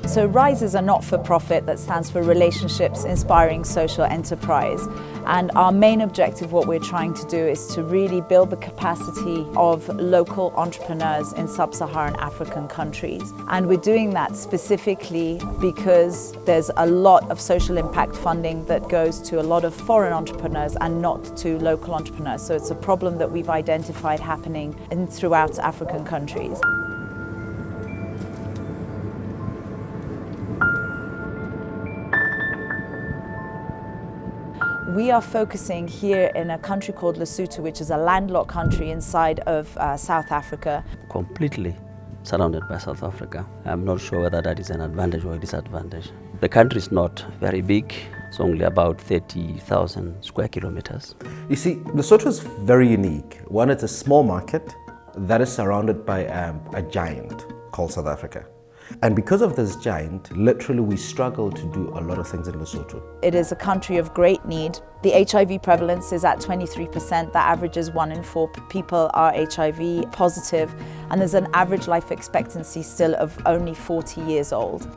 So RISE is a not-for-profit that stands for Relationships Inspiring Social Enterprise. And our main objective, what we're trying to do, is to really build the capacity of local entrepreneurs in sub-Saharan African countries. And we're doing that specifically because there's a lot of social impact funding that goes to a lot of foreign entrepreneurs and not to local entrepreneurs. So it's a problem that we've identified happening throughout African countries. We are focusing here in a country called Lesotho, which is a landlocked country inside of South Africa. Completely surrounded by South Africa. I'm not sure whether that is an advantage or a disadvantage. The country is not very big. It's only about 30,000 square kilometers. You see, Lesotho is very unique. One, it's a small market that is surrounded by a giant called South Africa. And because of this giant, literally we struggle to do a lot of things in Lesotho. It is a country of great need. The HIV prevalence is at 23%. That averages 1 in 4 people are HIV positive. And there's an average life expectancy still of only 40 years old.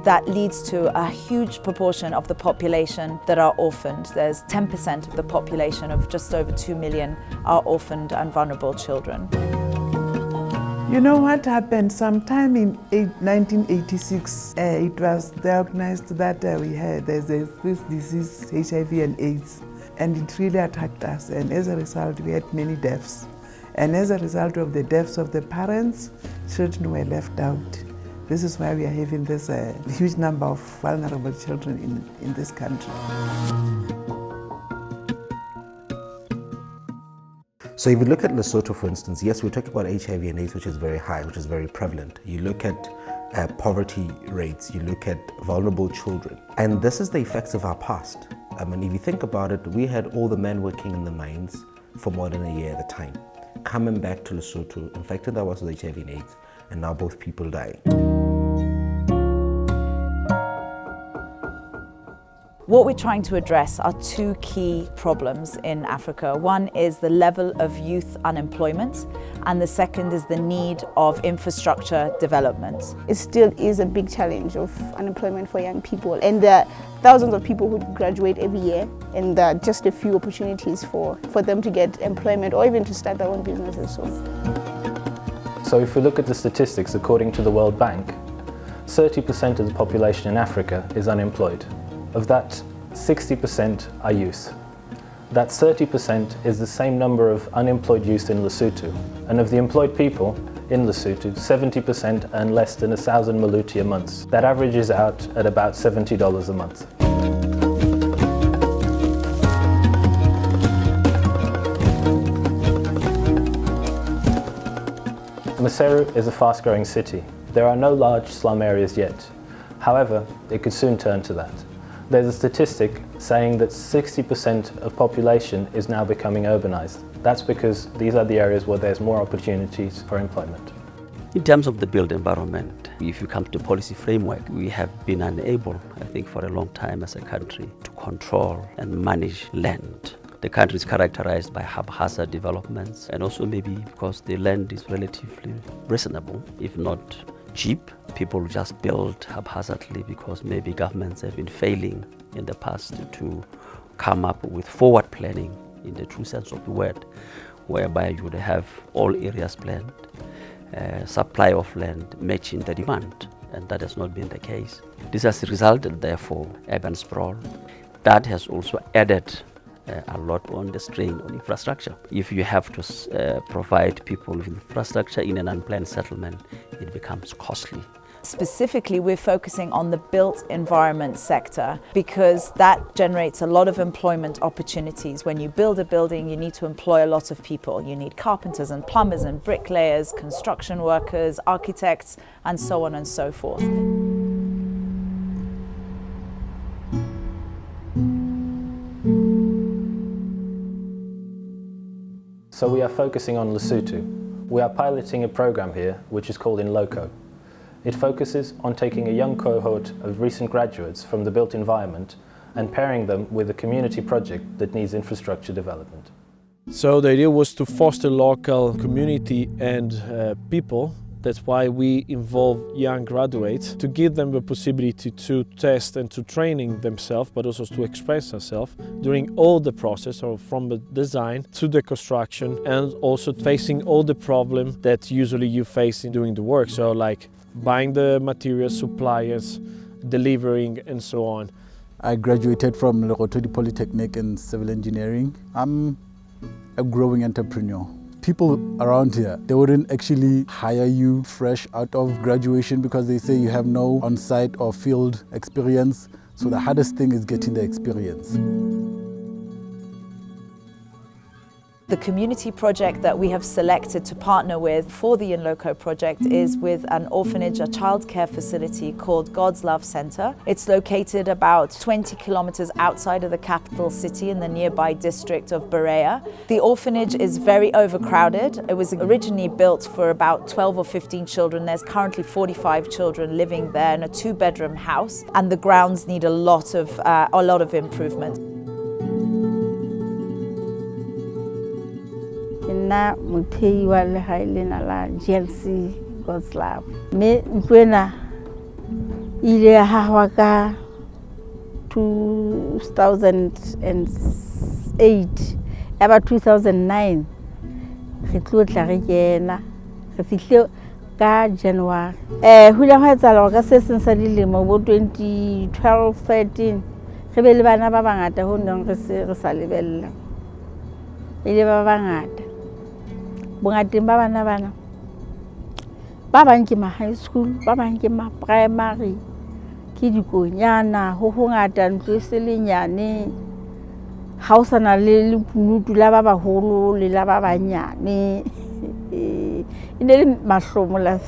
That leads to a huge proportion of the population that are orphaned. There's 10% of the population of just over 2 million are orphaned and vulnerable children. You know what happened? Sometime in 1986, it was diagnosed that there's this disease, HIV and AIDS, and it really attacked us. And as a result, we had many deaths. And as a result of the deaths of the parents, children were left out. This is why we are having this huge number of vulnerable children in this country. So if you look at Lesotho, for instance, yes, we're talking about HIV and AIDS, which is very high, which is very prevalent. You look at poverty rates, you look at vulnerable children. And this is the effects of our past. I mean, if you think about it, we had all the men working in the mines for more than a year at a time, coming back to Lesotho, infected that was with HIV and AIDS, and now both people dying. What we're trying to address are 2 key problems in Africa. One is the level of youth unemployment, and the second is the need of infrastructure development. It still is a big challenge of unemployment for young people, and there are thousands of people who graduate every year, and there are just a few opportunities for them to get employment or even to start their own businesses. So if we look at the statistics, according to the World Bank, 30% of the population in Africa is unemployed. Of that, 60% are youth. That 30% is the same number of unemployed youth in Lesotho. And of the employed people in Lesotho, 70% earn less than 1,000 maluti a month. That averages out at about $70 a month. Maseru is a fast-growing city. There are no large slum areas yet. However, it could soon turn to that. There's a statistic saying that 60% of population is now becoming urbanized. That's because these are the areas where there's more opportunities for employment. In terms of the built environment, if you come to policy framework, we have been unable, I think, for a long time as a country to control and manage land. The country is characterized by haphazard developments, and also maybe because the land is relatively reasonable, if not cheap. People just build haphazardly because maybe governments have been failing in the past to come up with forward planning in the true sense of the word, whereby you would have all areas planned, supply of land matching the demand, and that has not been the case. This has resulted, therefore, urban sprawl. That has also added a lot on the strain on infrastructure. If you have to provide people with infrastructure in an unplanned settlement, it becomes costly. Specifically, we're focusing on the built environment sector because that generates a lot of employment opportunities. When you build a building, you need to employ a lot of people. You need carpenters and plumbers and bricklayers, construction workers, architects, and so on and so forth. So we are focusing on Lesotho. We are piloting a program here which is called InLoco. It focuses on taking a young cohort of recent graduates from the built environment and pairing them with a community project that needs infrastructure development. So the idea was to foster local community and people That's why we involve young graduates to give them the possibility to test and to training themselves, but also to express themselves during all the process, or from the design to the construction, and also facing all the problems that usually you face in doing the work. So like buying the materials, suppliers, delivering, and so on. I graduated from Lerotodi Polytechnic in civil engineering. I'm a growing entrepreneur. People around here, they wouldn't actually hire you fresh out of graduation because they say you have no on-site or field experience. So the hardest thing is getting the experience. The community project that we have selected to partner with for the In Loco project is with an orphanage, a childcare facility called God's Love Centre. It's located about 20 kilometers outside of the capital city in the nearby district of Berea. The orphanage is very overcrowded. It was originally built for about 12 or 15 children. There's currently 45 children living there in a 2-bedroom house, and the grounds need a lot of improvement. Nna mothei wa lehae lena la GLC God's Love. Mme ntlo ena ile ya hahwa ka 2008, yaba 2009 re tlo tla re kena re fihle ka January. Ho ile ha etsahala ka se seng sa dilemo bo 2012-13 re be le bana ba bangata ho neng re sa lebella. Ile ba bangata. Bongateng ba bana ba bang ke ma high school, ba bang ke ma primary, ke dikonyana ho ngata ntlo se le nyane, ha o sana le lekunutu la ba baholo le la ba banyane. E ne le mahlomola.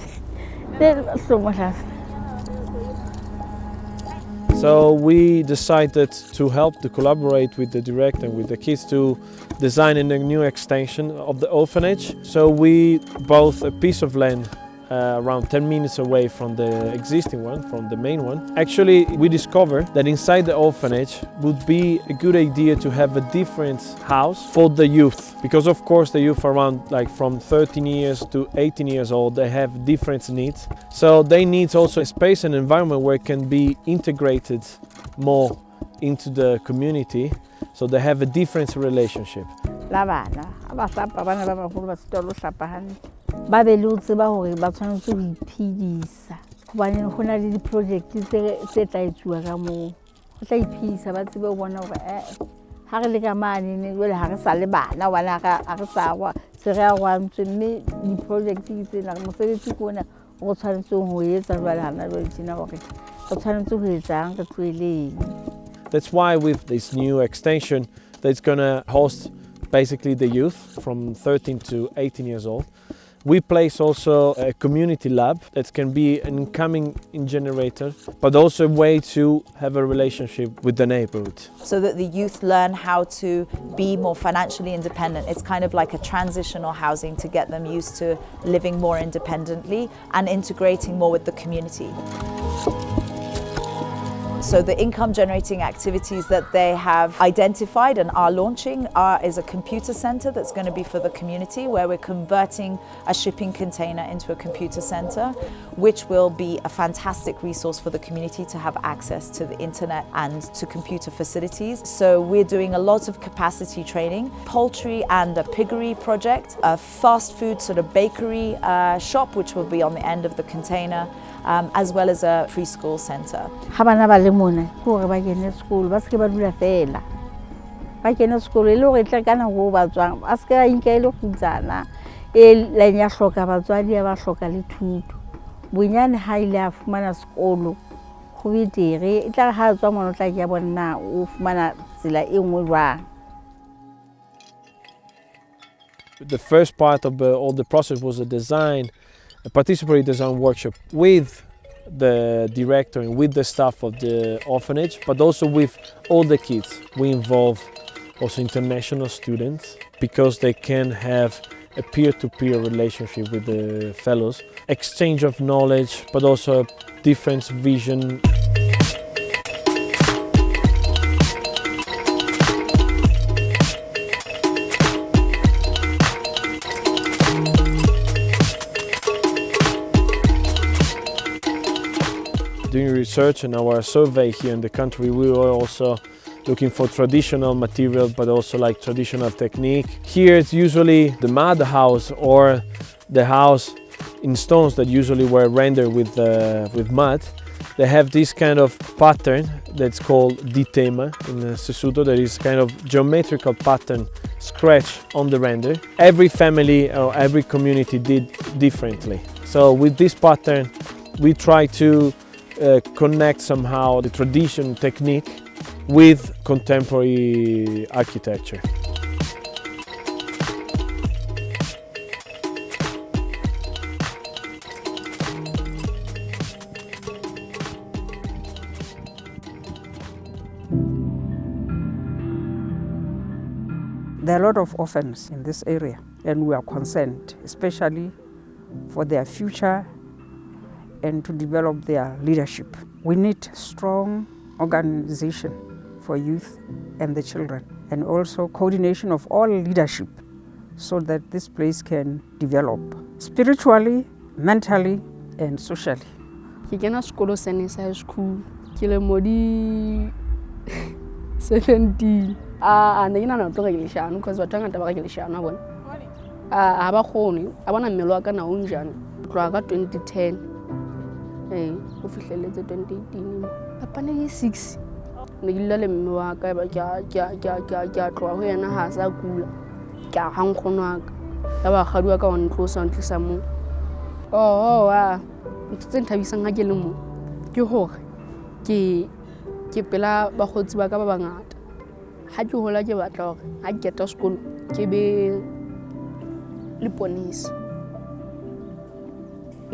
So we decided to help to collaborate with the director and with the kids to design a new extension of the orphanage. So we bought a piece of land around 10 minutes away from the existing one, from the main one. Actually, we discovered that inside the orphanage would be a good idea to have a different house for the youth, because of course the youth around like from 13 years to 18 years old, they have different needs. So they need also a space and environment where it can be integrated more into the community, so they have a different relationship. Ba be le o tseba hore ba tshwanetse ho iphedisa hobane ho na le di-project tse tla etsuwa ka moo. Ho tla iphedisa ba tsebe ho bona hore ha re le ka mane jwale ha re sa le bana wana ha re sa wa se re a wantswe, mme di-project ke tsena mosebetsi ke ona o tshwanetse ho etsa jwale hana jwale tjena hore o tshwanetse ho etsang re tloeleng. That's why with this new extension that's going to host basically the youth from 13 to 18 years old. We place also a community lab that can be an incoming generator, but also a way to have a relationship with the neighborhood. So that the youth learn how to be more financially independent. It's kind of like a transitional housing to get them used to living more independently and integrating more with the community. So the income generating activities that they have identified and are launching is a computer center that's going to be for the community, where we're converting a shipping container into a computer center, which will be a fantastic resource for the community to have access to the internet and to computer facilities. So we're doing a lot of capacity training, poultry and a piggery project, a fast food sort of bakery shop, which will be on the end of the container, as well as a preschool center. Habana ba le mona ko re ba kene school ba se ba dula fela. Ba kene school ile re tla kana go ba tswang a se ka inka ile go tsana la nya hloka batswadi ba hloka le thuto. Bonyane ha ile a fumana sekolo go betere e tla ha tswa mona tla ke bona o fumana tsela e nngwe jwang. The first part of all the process was a participatory design workshop with the director and with the staff of the orphanage, but also with all the kids. We involve also international students because they can have a peer-to-peer relationship with the fellows, exchange of knowledge, but also a different vision. doing research and our survey here in the country, we were also looking for traditional material, but also like traditional technique. Here it's usually the mud house or the house in stones that usually were rendered with mud. They have this kind of pattern that's called ditema in Sesotho. That is kind of geometrical pattern scratch on the render. Every family or every community did differently. So with this pattern, we try to connect somehow the tradition technique with contemporary architecture. There are a lot of orphans in this area, and we are concerned, especially for their future and to develop their leadership. We need strong organization for youth and the children, and also coordination of all leadership so that this place can develop spiritually, mentally, and socially. Ke kena sekolo sene sa school ke le modi 17 ne ke nana tloga ke leshano because batho ngata ba ke leshano bona a ba khone a bona mmelo wa ka na o njane tloga ka 2010 o fihleletse 2018 apane ke 6 ne ke le mme wa ka ba ke tloga ho yena ha sa kula ke a hang khona ka ba gadi wa ka wa ntlosa ntlisa mo ntse nthabisang ha ke le mo ke hore ke pela ba khotsi ba ka ba bangata ha ke hola ke batla hore ha ke keta sekolo ke be le ponisa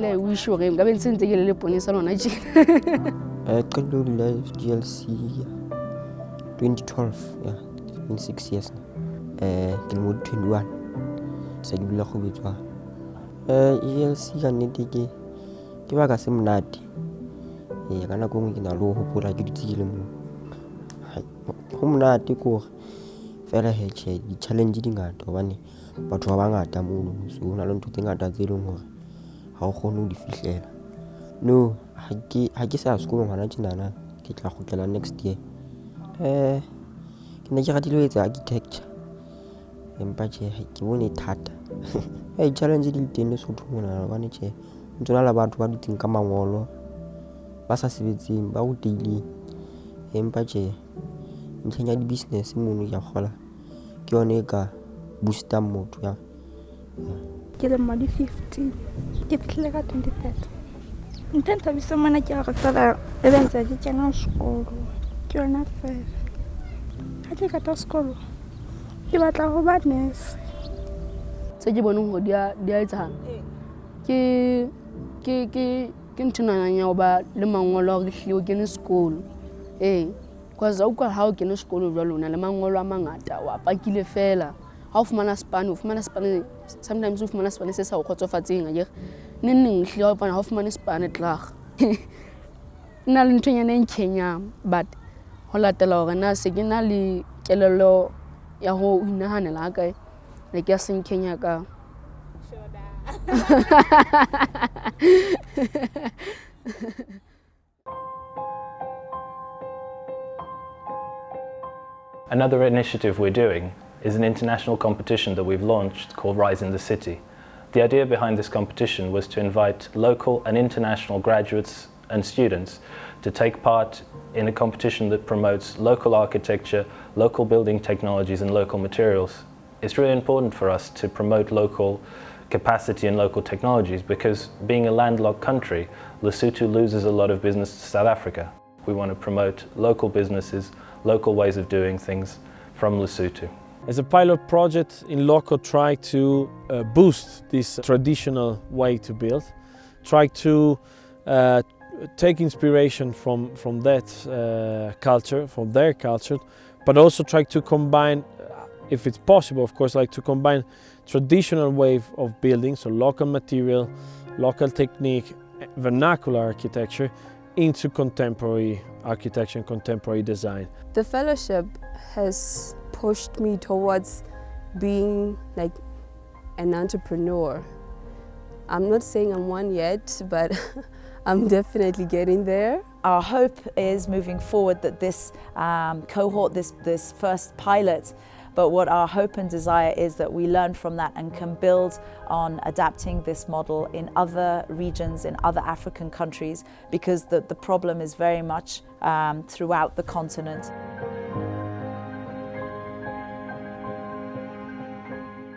le wish hore nka be ntse ke le ponisa lona tjena qalo live GLC 2012 yeah in 6 years ke mo 21 se ke bula go betswa GLC ka nnete ke ba ka se monate ka nako ngwe ke na lo hopola ke ditile mo ho monate ko fela he di challenge di ngata hobane batho ba bangata mo so na le ntho tse ngata tse leng hore ha o kgone ho di fihlela no ha ke sa sekolo ngwana tjena ke tla kgutlela next year ke ne ke ratile ho etsa architecture empa ke bone thata challenge di teng so thona hobane ntse la batho ba diteng ka mangolo ba sa sebetseng ba o daily empa ntlheng ya di business mono ya kgola ke yone ka booster motho ya ke le madi 15 ke fihle ka 23 ntenta bisa mana ke a tsala ebenza ke kena sekolo ke yona fela ha ke ka ta sekolo ke batla ho ba nurse se ke bone hore dia etsana ke ntshana nya ba le mangolo a hlio ke ne sekolo because o ka ha o ke ne sekolo jwa lona le mangolo a mangata wa pakile fela ha o fumana spane sometimes o fumana spane se sa o khotsofatseng a ne neng hlio pa ha o fumana spane tlag nna le ntonyana e Kenya but ho latela hore na se ke na le kelelo ya ho inahanela ka le ke a seng Kenya ka Another initiative we're doing is an international competition that we've launched called Rise in the City. The idea behind this competition was to invite local and international graduates and students to take part in a competition that promotes local architecture, local building technologies and local materials. It's really important for us to promote local capacity and local technologies because being a landlocked country, Lesotho loses a lot of business to South Africa. We want to promote local businesses, local ways of doing things from Lesotho. As a pilot project in Loco, try to boost this traditional way to build, try to take inspiration from that culture, from their culture, but also try to combine, if it's possible, of course, like to combine traditional way of building, so local material, local technique, vernacular architecture, into contemporary architecture and contemporary design. The fellowship has pushed me towards being like an entrepreneur. I'm not saying I'm one yet, but I'm definitely getting there. Our hope is moving forward that this cohort, this first pilot, but what our hope and desire is that we learn from that and can build on adapting this model in other regions, in other African countries, because the problem is very much throughout the continent.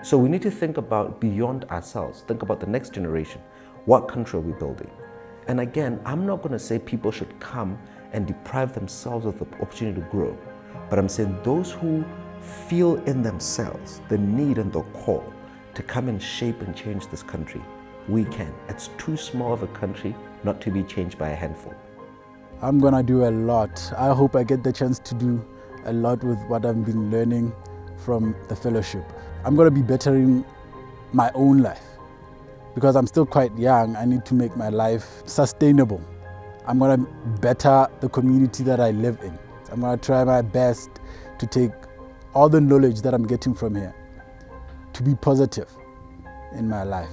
So we need to think about beyond ourselves, think about the next generation. What country are we building? And again, I'm not going to say people should come and deprive themselves of the opportunity to grow, but I'm saying those who feel in themselves the need and the call to come and shape and change this country, we can. It's too small of a country not to be changed by a handful. I'm gonna do a lot. I hope I get the chance to do a lot with what I've been learning from the fellowship. I'm gonna be bettering my own life because I'm still quite young. I need to make my life sustainable. I'm gonna better the community that I live in. I'm gonna try my best to take all the knowledge that I'm getting from here to be positive in my life.